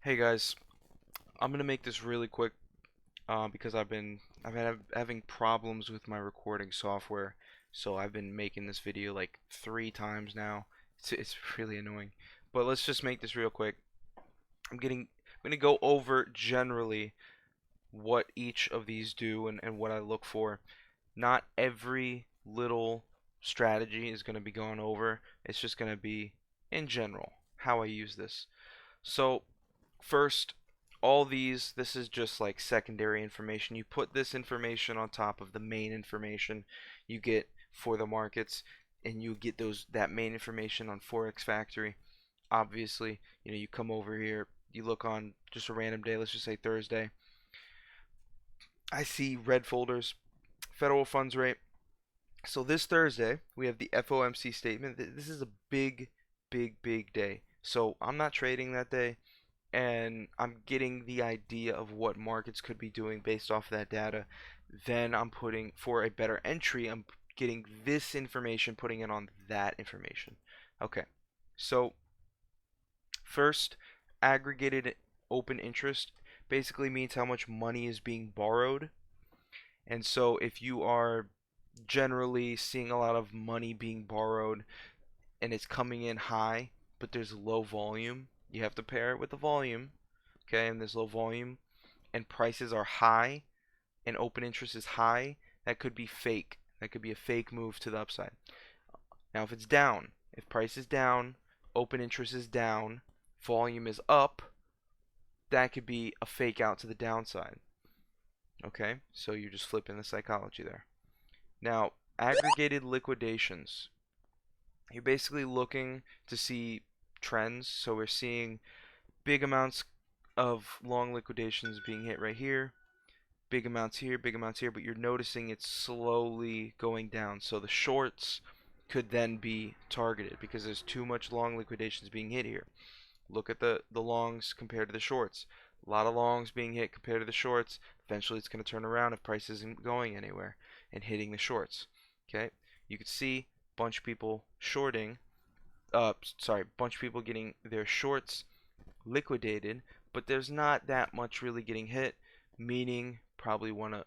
Hey guys, I'm gonna make this really quick because I've been having problems with my recording software, so I've been making this video like 3 times now. It's really annoying, but let's just make this real quick. I'm gonna go over generally what each of these do and what I look for. Not every little strategy is gonna be gone over. It's just gonna be in general how I use this. So first, all this is just like secondary information. You put this information on top of the main information you get for the markets, and you get that main information on Forex Factory. Obviously, you come over here, you look on just a random day, let's just say Thursday. I see red folders, federal funds rate. So this Thursday, we have the FOMC statement. This is a big, big, big day. So I'm not trading that day, and I'm getting the idea of what markets could be doing based off of that data. Then I'm putting for a better entry, I'm getting this information, putting it on that information. Okay, so first, aggregated open interest basically means how much money is being borrowed. And so if you are generally seeing a lot of money being borrowed and it's coming in high, but there's low volume, you have to pair it with the volume. Okay, and there's low volume and prices are high and open interest is high, that could be fake. That could be a fake move to the upside. Now, if it's down, if price is down, open interest is down, volume is up, that could be a fake out to the downside. Okay, so you're just flipping the psychology there. Now, aggregated liquidations. You're basically looking to see trends. So we're seeing big amounts of long liquidations being hit right here, big amounts here, but you're noticing it's slowly going down. So the shorts could then be targeted because there's too much long liquidations being hit here. Look at the longs compared to the shorts. A lot of longs being hit compared to the shorts. Eventually it's going to turn around if price isn't going anywhere and hitting the shorts. Okay, you could see a bunch of people shorting, bunch of people getting their shorts liquidated, but there's not that much really getting hit, meaning probably want to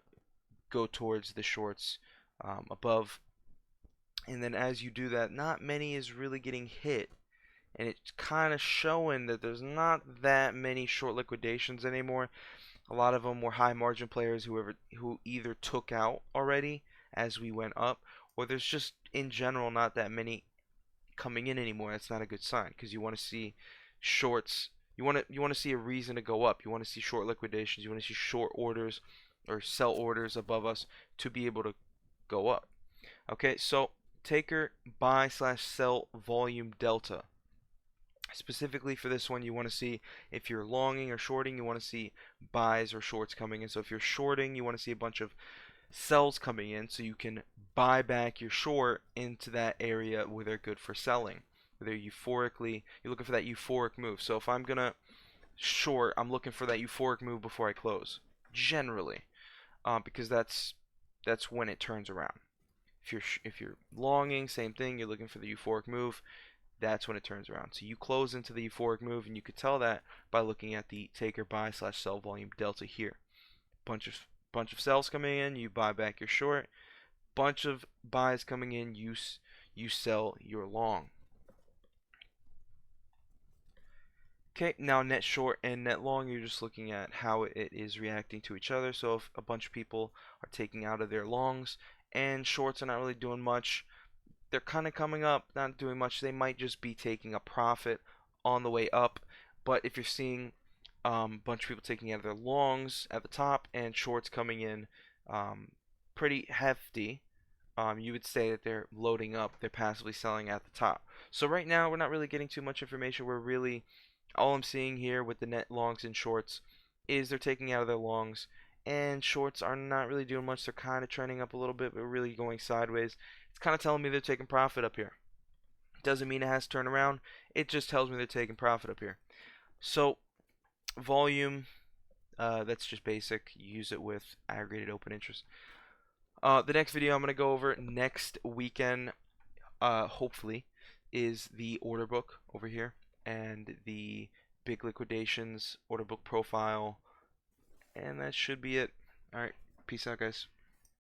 go towards the shorts above. And then as you do that, not many is really getting hit. And it's kind of showing that there's not that many short liquidations anymore. A lot of them were high margin players who either took out already as we went up, or there's just in general not that many coming in anymore. That's not a good sign because you want to see shorts. You want to see a reason to go up. You want to see short liquidations. You want to see short orders or sell orders above us to be able to go up. Okay, so taker buy slash sell volume delta. Specifically for this one, you want to see if you're longing or shorting, you want to see buys or shorts coming in. So if you're shorting, you want to see a bunch of sells coming in so you can buy back your short into that area where they're good for selling. Where they're euphorically, you're looking for that euphoric move. So if I'm gonna short, I'm looking for that euphoric move before I close, generally, because that's when it turns around. If you're longing, same thing. You're looking for the euphoric move. That's when it turns around. So you close into the euphoric move, and you could tell that by looking at the taker buy slash sell volume delta here. Bunch of sells coming in, you buy back your short. Bunch of buys coming in, you sell your long. Okay, now net short and net long, you're just looking at how it is reacting to each other. So if a bunch of people are taking out of their longs and shorts are not really doing much, they're kind of coming up, not doing much. They might just be taking a profit on the way up. But if you're seeing a bunch of people taking out of their longs at the top and shorts coming in pretty hefty, you would say that they're loading up, they're passively selling at the top. So right now we're not really getting too much information. We're really, all I'm seeing here with the net longs and shorts is they're taking out of their longs, and shorts are not really doing much. They're kind of trending up a little bit, but really going sideways. It's kind of telling me they're taking profit up here. Doesn't mean it has to turn around. It just tells me they're taking profit up here. So volume, that's just basic. You use it with aggregated open interest. The next video I'm going to go over next weekend, hopefully, is the order book over here and the big liquidations, order book profile, and that should be it. All right, peace out, guys.